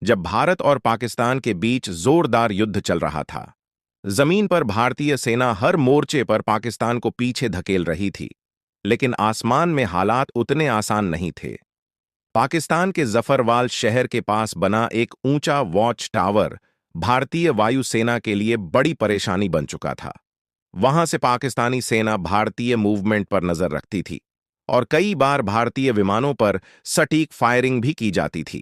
जब भारत और पाकिस्तान के बीच जोरदार युद्ध चल रहा था। जमीन पर भारतीय सेना हर मोर्चे पर पाकिस्तान को पीछे धकेल रही थी, लेकिन आसमान में हालात उतने आसान नहीं थे। पाकिस्तान के जफरवाल शहर के पास बना एक ऊंचा वॉच टावर भारतीय वायुसेना के लिए बड़ी परेशानी बन चुका था। वहां से पाकिस्तानी सेना भारतीय मूवमेंट पर नजर रखती थी और कई बार भारतीय विमानों पर सटीक फायरिंग भी की जाती थी।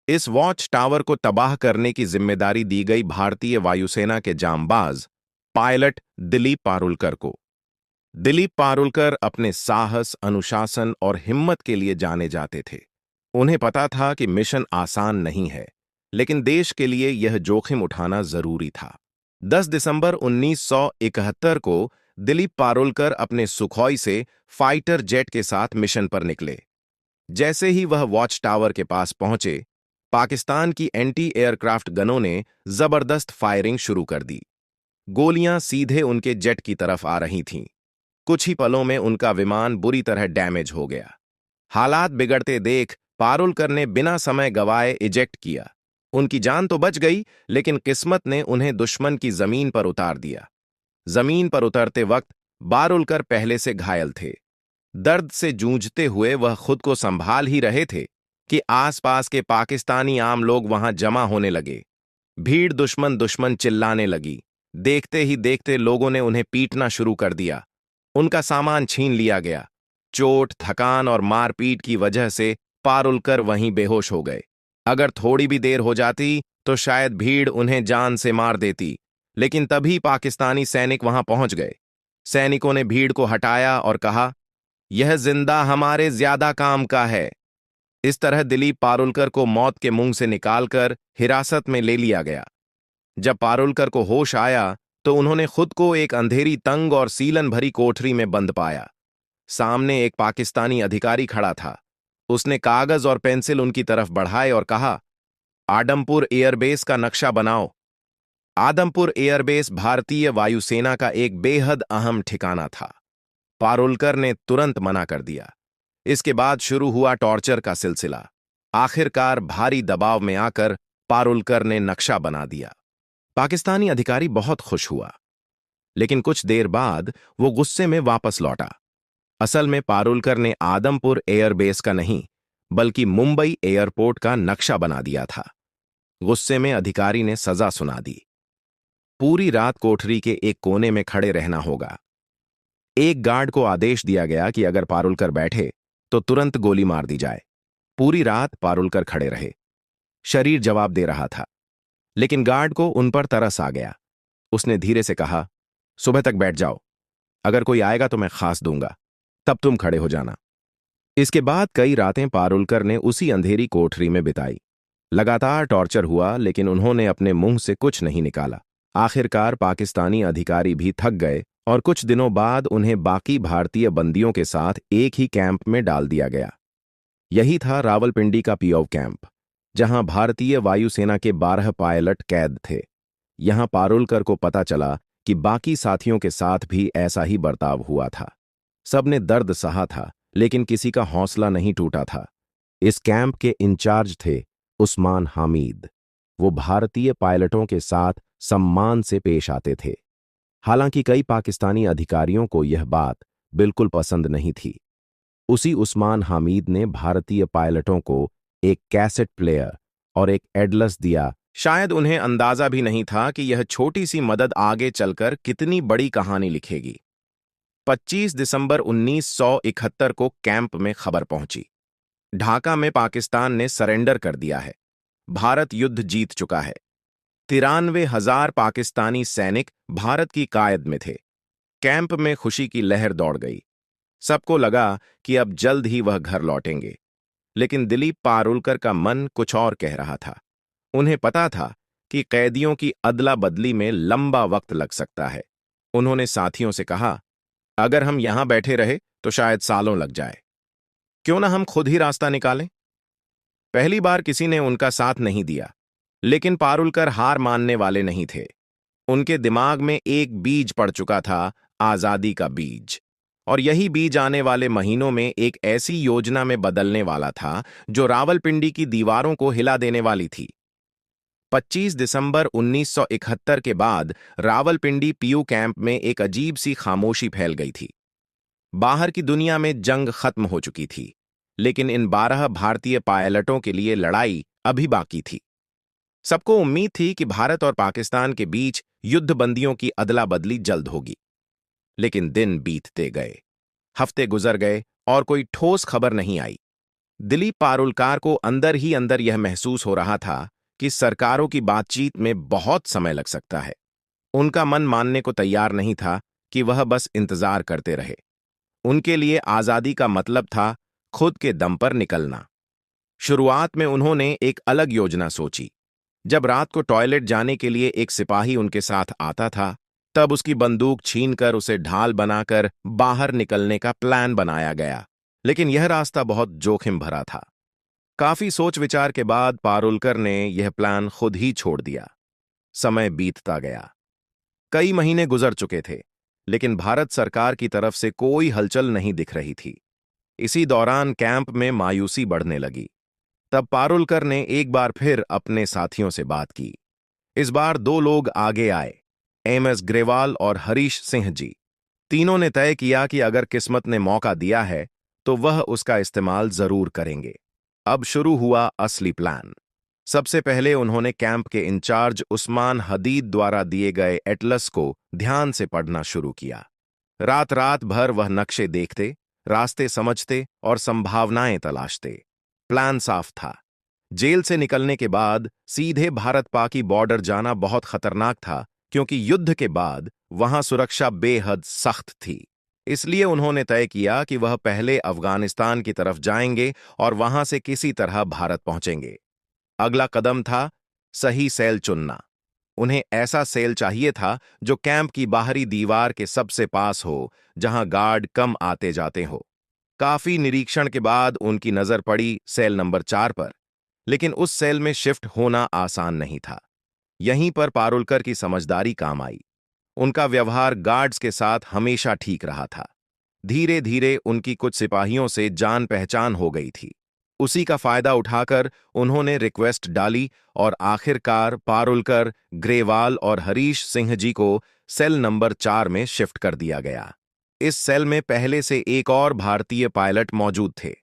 इस वॉच टावर को तबाह करने की जिम्मेदारी दी गई भारतीय वायुसेना के जांबाज पायलट दिलीप पारुलकर को। दिलीप पारुलकर अपने साहस, अनुशासन और हिम्मत के लिए जाने जाते थे। उन्हें पता था कि मिशन आसान नहीं है, लेकिन देश के लिए यह जोखिम उठाना जरूरी था। 10 दिसंबर 1971 को दिलीप पारुलकर अपने सुखोई से फाइटर जेट के साथ मिशन पर निकले। जैसे ही वह वॉच टावर के पास पहुंचे, पाकिस्तान की एंटी एयरक्राफ्ट गनों ने जबरदस्त फायरिंग शुरू कर दी। गोलियां सीधे उनके जेट की तरफ आ रही थीं। कुछ ही पलों में उनका विमान बुरी तरह डैमेज हो गया। हालात बिगड़ते देख पारुलकर ने बिना समय गवाए इजेक्ट किया। उनकी जान तो बच गई, लेकिन किस्मत ने उन्हें दुश्मन की जमीन पर उतार दिया। जमीन पर उतरते वक्त पारुलकर पहले से घायल थे। दर्द से जूझते हुए वह खुद को संभाल ही रहे थे कि आसपास के पाकिस्तानी आम लोग वहां जमा होने लगे। भीड़ दुश्मन दुश्मन चिल्लाने लगी। देखते ही देखते लोगों ने उन्हें पीटना शुरू कर दिया। उनका सामान छीन लिया गया। चोट, थकान और मारपीट की वजह से पारुलकर वहीं बेहोश हो गए। अगर थोड़ी भी देर हो जाती तो शायद भीड़ उन्हें जान से मार देती, लेकिन तभी पाकिस्तानी सैनिक वहां पहुंच गए। सैनिकों ने भीड़ को हटाया और कहा, यह जिंदा हमारे ज्यादा काम का है। इस तरह दिलीप पारुलकर को मौत के मुंह से निकालकर हिरासत में ले लिया गया। जब पारुलकर को होश आया तो उन्होंने खुद को एक अंधेरी, तंग और सीलन भरी कोठरी में बंद पाया। सामने एक पाकिस्तानी अधिकारी खड़ा था। उसने कागज और पेंसिल उनकी तरफ बढ़ाए और कहा, आदमपुर एयरबेस का नक्शा बनाओ। आदमपुर एयरबेस भारतीय वायुसेना का एक बेहद अहम ठिकाना था। पारुलकर ने तुरंत मना कर दिया। इसके बाद शुरू हुआ टॉर्चर का सिलसिला। आखिरकार भारी दबाव में आकर पारुलकर ने नक्शा बना दिया। पाकिस्तानी अधिकारी बहुत खुश हुआ, लेकिन कुछ देर बाद वो गुस्से में वापस लौटा। असल में पारुलकर ने आदमपुर एयरबेस का नहीं, बल्कि मुंबई एयरपोर्ट का नक्शा बना दिया था। गुस्से में अधिकारी ने सजा सुना दी। पूरी रात कोठरी के एक कोने में खड़े रहना होगा। एक गार्ड को आदेश दिया गया कि अगर पारुलकर बैठे तो तुरंत गोली मार दी जाए। पूरी रात पारुलकर खड़े रहे। शरीर जवाब दे रहा था, लेकिन गार्ड को उन पर तरस आ गया। उसने धीरे से कहा, सुबह तक बैठ जाओ। अगर कोई आएगा तो मैं खास दूंगा, तब तुम खड़े हो जाना। इसके बाद कई रातें पारुलकर ने उसी अंधेरी कोठरी में बिताई। लगातार टॉर्चर हुआ, लेकिन उन्होंने अपने मुंह से कुछ नहीं निकाला। आखिरकार पाकिस्तानी अधिकारी भी थक गए और कुछ दिनों बाद उन्हें बाकी भारतीय बंदियों के साथ एक ही कैंप में डाल दिया गया। यही था रावलपिंडी का पीओ कैंप, जहां भारतीय वायुसेना के 12 पायलट कैद थे। यहां पारुलकर को पता चला कि बाकी साथियों के साथ भी ऐसा ही बर्ताव हुआ था। सबने दर्द सहा था, लेकिन किसी का हौसला नहीं टूटा था। इस कैंप के इंचार्ज थे उस्मान हामिद। वो भारतीय पायलटों के साथ सम्मान से पेश आते थे। हालांकि कई पाकिस्तानी अधिकारियों को यह बात बिल्कुल पसंद नहीं थी। उसी उस्मान हामिद ने भारतीय पायलटों को एक कैसेट प्लेयर और एक एडलस दिया। शायद उन्हें अंदाजा भी नहीं था कि यह छोटी सी मदद आगे चलकर कितनी बड़ी कहानी लिखेगी। 25 दिसंबर 1971 को कैंप में खबर पहुंची, ढाका में पाकिस्तान ने सरेंडर कर दिया है। भारत युद्ध जीत चुका है। 93,000 पाकिस्तानी सैनिक भारत की कायद में थे। कैंप में खुशी की लहर दौड़ गई। सबको लगा कि अब जल्द ही वह घर लौटेंगे, लेकिन दिलीप पारुलकर का मन कुछ और कह रहा था। उन्हें पता था कि कैदियों की अदला बदली में लंबा वक्त लग सकता है। उन्होंने साथियों से कहा, अगर हम यहां बैठे रहे तो शायद सालों लग जाए। क्यों ना हम खुद ही रास्ता निकालें? पहली बार किसी ने उनका साथ नहीं दिया, लेकिन पारुलकर हार मानने वाले नहीं थे। उनके दिमाग में एक बीज पड़ चुका था, आजादी का बीज। और यही बीज आने वाले महीनों में एक ऐसी योजना में बदलने वाला था जो रावलपिंडी की दीवारों को हिला देने वाली थी। 25 दिसंबर 1971 के बाद रावलपिंडी पीयू कैंप में एक अजीब सी खामोशी फैल गई थी। बाहर की दुनिया में जंग खत्म हो चुकी थी, लेकिन इन 12 भारतीय पायलटों के लिए लड़ाई अभी बाकी थी। सबको उम्मीद थी कि भारत और पाकिस्तान के बीच युद्धबंदियों की अदला बदली जल्द होगी। लेकिन दिन बीतते गए, हफ्ते गुजर गए और कोई ठोस खबर नहीं आई। दिलीप पारुलकर को अंदर ही अंदर यह महसूस हो रहा था कि सरकारों की बातचीत में बहुत समय लग सकता है। उनका मन मानने को तैयार नहीं था कि वह बस इंतजार करते रहे। उनके लिए आजादी का मतलब था खुद के दम पर निकलना। शुरुआत में उन्होंने एक अलग योजना सोची। जब रात को टॉयलेट जाने के लिए एक सिपाही उनके साथ आता था, तब उसकी बंदूक छीनकर उसे ढाल बनाकर बाहर निकलने का प्लान बनाया गया। लेकिन यह रास्ता बहुत जोखिम भरा था। काफी सोच विचार के बाद पारुलकर ने यह प्लान खुद ही छोड़ दिया। समय बीतता गया। कई महीने गुजर चुके थे, लेकिन भारत सरकार की तरफ से कोई हलचल नहीं दिख रही थी। इसी दौरान कैंप में मायूसी बढ़ने लगी। तब पारुलकर ने एक बार फिर अपने साथियों से बात की। इस बार दो लोग आगे आए, एमएस ग्रेवाल और हरीश सिंह जी। तीनों ने तय किया कि अगर किस्मत ने मौका दिया है तो वह उसका इस्तेमाल जरूर करेंगे। अब शुरू हुआ असली प्लान। सबसे पहले उन्होंने कैंप के इंचार्ज उस्मान हदीद द्वारा दिए गए एटलस को ध्यान से पढ़ना शुरू किया। रात रात भर वह नक्शे देखते, रास्ते समझते और संभावनाएं तलाशते। प्लान साफ था। जेल से निकलने के बाद सीधे भारत पाकी बॉर्डर जाना बहुत खतरनाक था, क्योंकि युद्ध के बाद वहां सुरक्षा बेहद सख्त थी। इसलिए उन्होंने तय किया कि वह पहले अफगानिस्तान की तरफ जाएंगे और वहां से किसी तरह भारत पहुंचेंगे। अगला कदम था सही सेल चुनना। उन्हें ऐसा सेल चाहिए था जो कैंप की बाहरी दीवार के सबसे पास हो, जहां गार्ड कम आते जाते हो। काफी निरीक्षण के बाद उनकी नजर पड़ी सेल नंबर 4 पर, लेकिन उस सेल में शिफ्ट होना आसान नहीं था। यहीं पर पारुलकर की समझदारी काम आई। उनका व्यवहार गार्ड्स के साथ हमेशा ठीक रहा था। धीरे धीरे उनकी कुछ सिपाहियों से जान पहचान हो गई थी। उसी का फायदा उठाकर उन्होंने रिक्वेस्ट डाली और आखिरकार पारुलकर, ग्रेवाल और हरीश सिंह जी को सेल नंबर 4 में शिफ्ट कर दिया गया। इस सेल में पहले से एक और भारतीय पायलट मौजूद थे।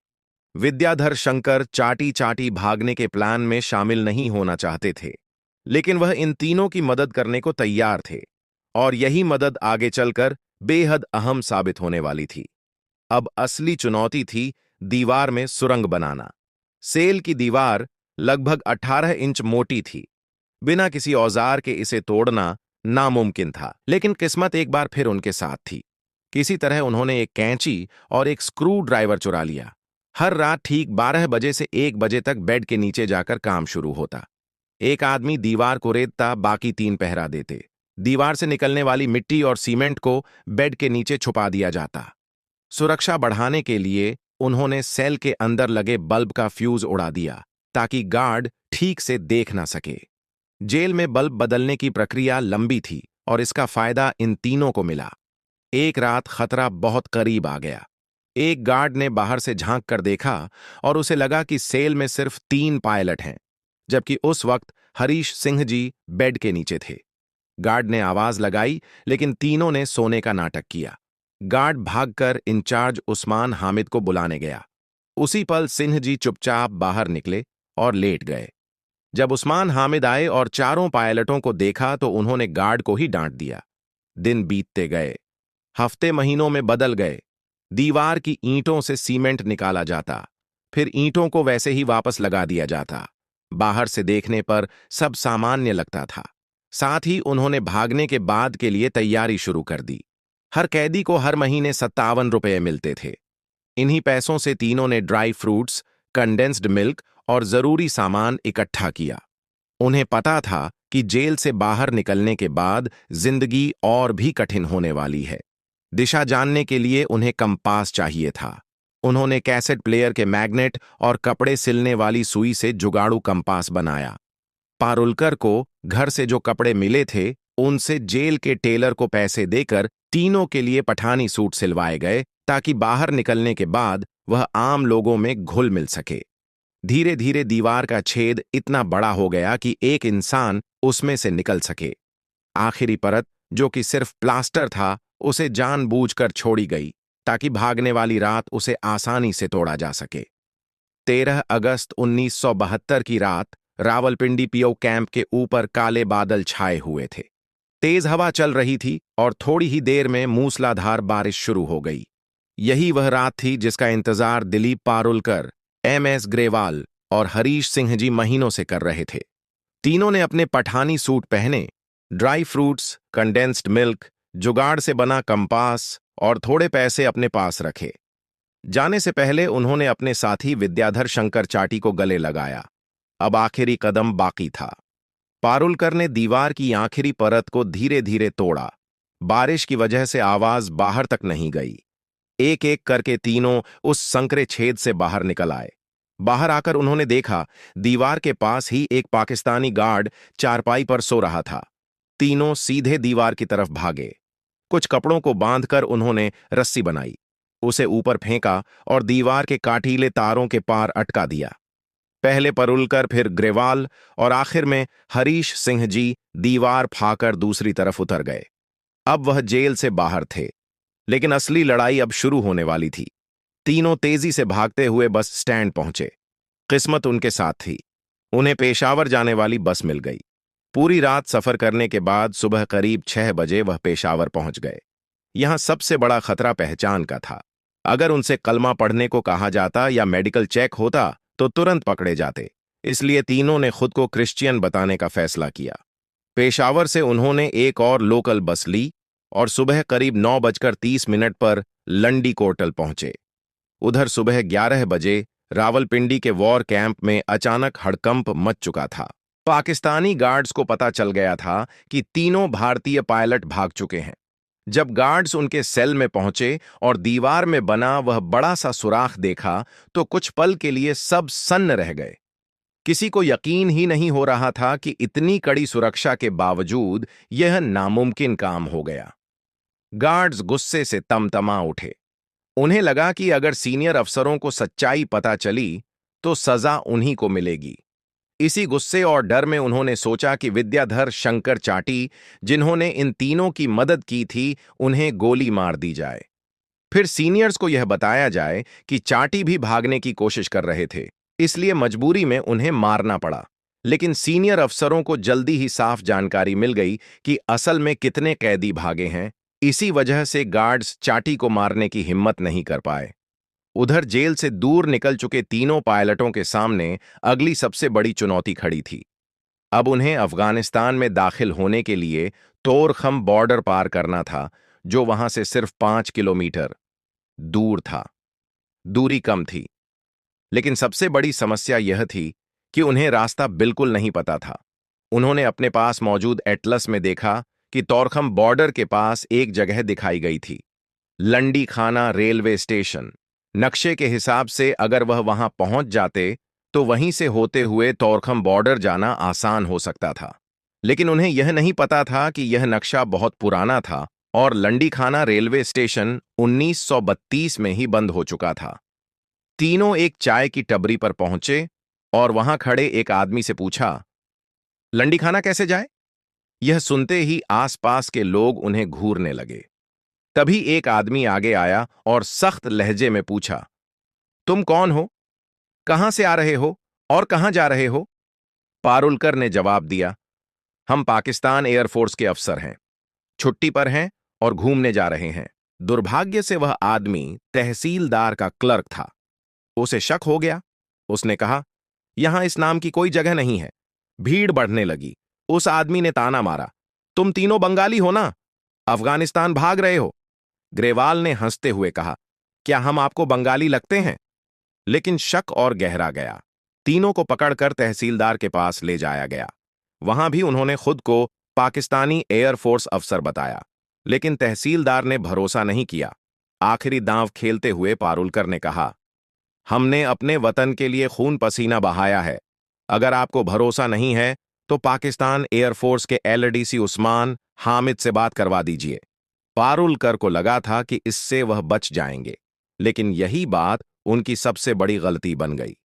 विद्याधर शंकर चाटी चाटी भागने के प्लान में शामिल नहीं होना चाहते थे, लेकिन वह इन तीनों की मदद करने को तैयार थे, और यही मदद आगे चलकर बेहद अहम साबित होने वाली थी। अब असली चुनौती थी दीवार में सुरंग बनाना। सेल की दीवार लगभग 18 इंच मोटी थी। बिना किसी औजार के इसे तोड़ना नामुमकिन था, लेकिन किस्मत एक बार फिर उनके साथ थी। किसी तरह उन्होंने एक कैंची और एक स्क्रू ड्राइवर चुरा लिया। हर रात ठीक 12 बजे से 1 बजे तक बेड के नीचे जाकर काम शुरू होता। एक आदमी दीवार को रेतता, बाकी 3 पहरा देते। दीवार से निकलने वाली मिट्टी और सीमेंट को बेड के नीचे छुपा दिया जाता। सुरक्षा बढ़ाने के लिए उन्होंने सेल के अंदर लगे बल्ब का फ्यूज उड़ा दिया, ताकि गार्ड ठीक से देख ना सके। जेल में बल्ब बदलने की प्रक्रिया लंबी थी और इसका फायदा इन तीनों को मिला। एक रात खतरा बहुत करीब आ गया। एक गार्ड ने बाहर से झांक कर देखा और उसे लगा कि सेल में सिर्फ 3 पायलट हैं, जबकि उस वक्त हरीश सिंह जी बेड के नीचे थे। गार्ड ने आवाज लगाई, लेकिन तीनों ने सोने का नाटक किया। गार्ड भागकर इंचार्ज उस्मान हामिद को बुलाने गया। उसी पल सिंह जी चुपचाप बाहर निकले और लेट गए। जब उस्मान हामिद आए और चारों पायलटों को देखा तो उन्होंने गार्ड को ही डांट दिया। दिन बीतते गए, हफ्ते महीनों में बदल गए। दीवार की ईंटों से सीमेंट निकाला जाता, फिर ईंटों को वैसे ही वापस लगा दिया जाता। बाहर से देखने पर सब सामान्य लगता था। साथ ही उन्होंने भागने के बाद के लिए तैयारी शुरू कर दी। हर कैदी को हर महीने 57 रुपये मिलते थे। इन्हीं पैसों से तीनों ने ड्राई फ्रूट्स, कंडेंस्ड मिल्क और जरूरी सामान इकट्ठा किया। उन्हें पता था कि जेल से बाहर निकलने के बाद जिंदगी और भी कठिन होने वाली है। दिशा जानने के लिए उन्हें कंपास चाहिए था। उन्होंने कैसेट प्लेयर के मैग्नेट और कपड़े सिलने वाली सुई से जुगाड़ू कंपास बनाया। पारुलकर को घर से जो कपड़े मिले थे, उनसे जेल के टेलर को पैसे देकर तीनों के लिए पठानी सूट सिलवाए गए, ताकि बाहर निकलने के बाद वह आम लोगों में घुल मिल सके। धीरे धीरे दीवार का छेद इतना बड़ा हो गया कि एक इंसान उसमें से निकल सके। आखिरी परत, जो कि सिर्फ प्लास्टर था, उसे जानबूझकर छोड़ी गई ताकि भागने वाली रात उसे आसानी से तोड़ा जा सके। 13 अगस्त 1972 की रात रावलपिंडी पीओ कैंप के ऊपर काले बादल छाए हुए थे। तेज हवा चल रही थी और थोड़ी ही देर में मूसलाधार बारिश शुरू हो गई। यही वह रात थी जिसका इंतजार दिलीप पारुलकर, MS ग्रेवाल और हरीश सिंह जी महीनों से कर रहे थे। तीनों ने अपने पठानी सूट पहने, ड्राई फ्रूट्स, कंडेंस्ड मिल्क, जुगाड़ से बना कंपास और थोड़े पैसे अपने पास रखे। जाने से पहले उन्होंने अपने साथी विद्याधर शंकर चाटी को गले लगाया। अब आखिरी कदम बाकी था। पारुलकर ने दीवार की आखिरी परत को धीरे धीरे तोड़ा। बारिश की वजह से आवाज बाहर तक नहीं गई। एक एक करके तीनों उस संकरे छेद से बाहर निकल आए। बाहर आकर उन्होंने देखा, दीवार के पास ही एक पाकिस्तानी गार्ड चारपाई पर सो रहा था। तीनों सीधे दीवार की तरफ भागे। कुछ कपड़ों को बांधकर उन्होंने रस्सी बनाई, उसे ऊपर फेंका और दीवार के काटीले तारों के पार अटका दिया। पहले पारुलकर, फिर ग्रेवाल और आखिर में हरीश सिंह जी दीवार फाकर दूसरी तरफ उतर गए। अब वह जेल से बाहर थे, लेकिन असली लड़ाई अब शुरू होने वाली थी। तीनों तेजी से भागते हुए बस स्टैंड पहुंचे। किस्मत उनके साथ थी, उन्हें पेशावर जाने वाली बस मिल गई। पूरी रात सफर करने के बाद सुबह करीब 6 बजे वह पेशावर पहुंच गए। यहां सबसे बड़ा खतरा पहचान का था। अगर उनसे कलमा पढ़ने को कहा जाता या मेडिकल चेक होता तो तुरंत पकड़े जाते। इसलिए तीनों ने खुद को क्रिश्चियन बताने का फैसला किया। पेशावर से उन्होंने एक और लोकल बस ली और सुबह करीब 9:30 पर लंडी कोर्टल पहुंचे। उधर सुबह 11 बजे रावलपिंडी के वॉर कैंप में अचानक हड़कंप मच चुका था। पाकिस्तानी गार्ड्स को पता चल गया था कि तीनों भारतीय पायलट भाग चुके हैं। जब गार्ड्स उनके सेल में पहुंचे और दीवार में बना वह बड़ा सा सुराख देखा तो कुछ पल के लिए सब सन्न रह गए। किसी को यकीन ही नहीं हो रहा था कि इतनी कड़ी सुरक्षा के बावजूद यह नामुमकिन काम हो गया। गार्ड्स गुस्से से तमतमा उठे। उन्हें लगा कि अगर सीनियर अफसरों को सच्चाई पता चली तो सजा उन्हीं को मिलेगी। इसी गुस्से और डर में उन्होंने सोचा कि विद्याधर शंकर चाटी, जिन्होंने इन तीनों की मदद की थी, उन्हें गोली मार दी जाए। फिर सीनियर्स को यह बताया जाए कि चाटी भी भागने की कोशिश कर रहे थे, इसलिए मजबूरी में उन्हें मारना पड़ा। लेकिन सीनियर अफसरों को जल्दी ही साफ जानकारी मिल गई कि असल में कितने कैदी भागे हैं। इसी वजह से गार्ड्स चाटी को मारने की हिम्मत नहीं कर पाए। उधर जेल से दूर निकल चुके तीनों पायलटों के सामने अगली सबसे बड़ी चुनौती खड़ी थी। अब उन्हें अफगानिस्तान में दाखिल होने के लिए तोरखम बॉर्डर पार करना था, जो वहां से सिर्फ 5 किलोमीटर दूर था। दूरी कम थी, लेकिन सबसे बड़ी समस्या यह थी कि उन्हें रास्ता बिल्कुल नहीं पता था। उन्होंने अपने पास मौजूद एटलस में देखा कि तोरखम बॉर्डर के पास एक जगह दिखाई गई थी, लंडी खाना रेलवे स्टेशन। नक्शे के हिसाब से अगर वह वहां पहुंच जाते तो वहीं से होते हुए तोरखम बॉर्डर जाना आसान हो सकता था। लेकिन उन्हें यह नहीं पता था कि यह नक्शा बहुत पुराना था और लंडी खाना रेलवे स्टेशन 1932 में ही बंद हो चुका था। तीनों एक चाय की टपरी पर पहुंचे और वहां खड़े एक आदमी से पूछा, लंडी खाना कैसे जाए? यह सुनते ही आसपास के लोग उन्हें घूरने लगे। तभी एक आदमी आगे आया और सख्त लहजे में पूछा, तुम कौन हो? कहां से आ रहे हो और कहां जा रहे हो? पारुलकर ने जवाब दिया, हम पाकिस्तान एयरफोर्स के अफसर हैं, छुट्टी पर हैं और घूमने जा रहे हैं। दुर्भाग्य से वह आदमी तहसीलदार का क्लर्क था। उसे शक हो गया। उसने कहा, यहां इस नाम की कोई जगह नहीं है। भीड़ बढ़ने लगी। उस आदमी ने ताना मारा, तुम तीनों बंगाली हो ना? अफगानिस्तान भाग रहे हो? ग्रेवाल ने हंसते हुए कहा, क्या हम आपको बंगाली लगते हैं? लेकिन शक और गहरा गया। तीनों को पकड़कर तहसीलदार के पास ले जाया गया। वहां भी उन्होंने खुद को पाकिस्तानी एयरफोर्स अफसर बताया, लेकिन तहसीलदार ने भरोसा नहीं किया। आखिरी दांव खेलते हुए पारुलकर ने कहा, हमने अपने वतन के लिए खून पसीना बहाया है। अगर आपको भरोसा नहीं है तो पाकिस्तान एयरफोर्स के LDC उस्मान हामिद से बात करवा दीजिए। पारुलकर को लगा था कि इससे वह बच जाएंगे, लेकिन यही बात उनकी सबसे बड़ी गलती बन गई।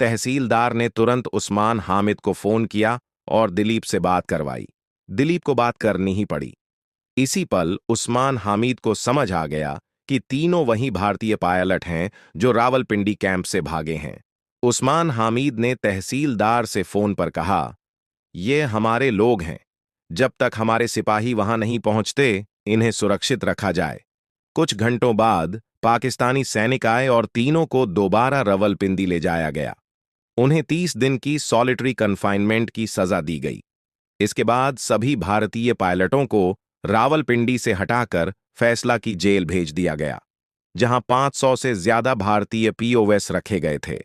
तहसीलदार ने तुरंत उस्मान हामिद को फोन किया और दिलीप से बात करवाई। दिलीप को बात करनी ही पड़ी। इसी पल उस्मान हामिद को समझ आ गया कि तीनों वही भारतीय पायलट हैं जो रावलपिंडी कैंप से भागे हैं। उस्मान हामिद ने तहसीलदार से फोन पर कहा, ये हमारे लोग हैं। जब तक हमारे सिपाही वहां नहीं पहुंचते, इन्हें सुरक्षित रखा जाए। कुछ घंटों बाद पाकिस्तानी सैनिक आए और तीनों को दोबारा रावलपिंडी ले जाया गया। उन्हें 30 दिन की सॉलिटरी कन्फाइनमेंट की सजा दी गई। इसके बाद सभी भारतीय पायलटों को रावलपिंडी से हटाकर फैसला की जेल भेज दिया गया, जहां 500 से ज्यादा भारतीय पीओएस रखे गए थे।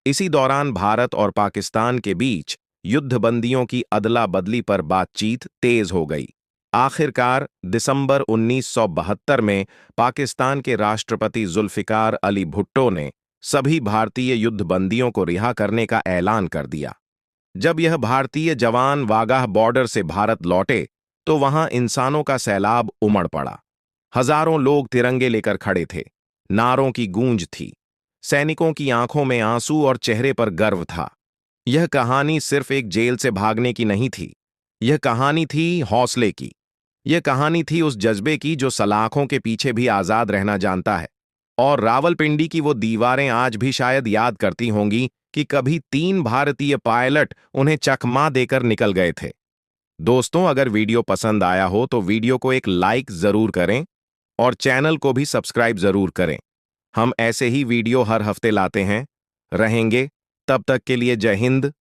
इसी दौरान भारत और पाकिस्तान के बीच युद्धबंदियों की अदला बदली पर बातचीत तेज हो गई। आखिरकार दिसंबर 1972 में पाकिस्तान के राष्ट्रपति जुल्फिकार अली भुट्टो ने सभी भारतीय युद्धबंदियों को रिहा करने का ऐलान कर दिया। जब यह भारतीय जवान वागाह बॉर्डर से भारत लौटे तो वहां इंसानों का सैलाब उमड़ पड़ा। हजारों लोग तिरंगे लेकर खड़े थे। नारों की गूंज थी। सैनिकों की आंखों में आंसू और चेहरे पर गर्व था। यह कहानी सिर्फ एक जेल से भागने की नहीं थी। यह कहानी थी हौसले की। यह कहानी थी उस जज्बे की जो सलाखों के पीछे भी आजाद रहना जानता है। और रावलपिंडी की वो दीवारें आज भी शायद याद करती होंगी कि कभी 3 भारतीय पायलट उन्हें चकमा देकर निकल गए थे। दोस्तों, अगर वीडियो पसंद आया हो तो वीडियो को एक लाइक जरूर करें और चैनल को भी सब्सक्राइब जरूर करें। हम ऐसे ही वीडियो हर हफ्ते लाते हैं रहेंगे। तब तक के लिए जय हिंद,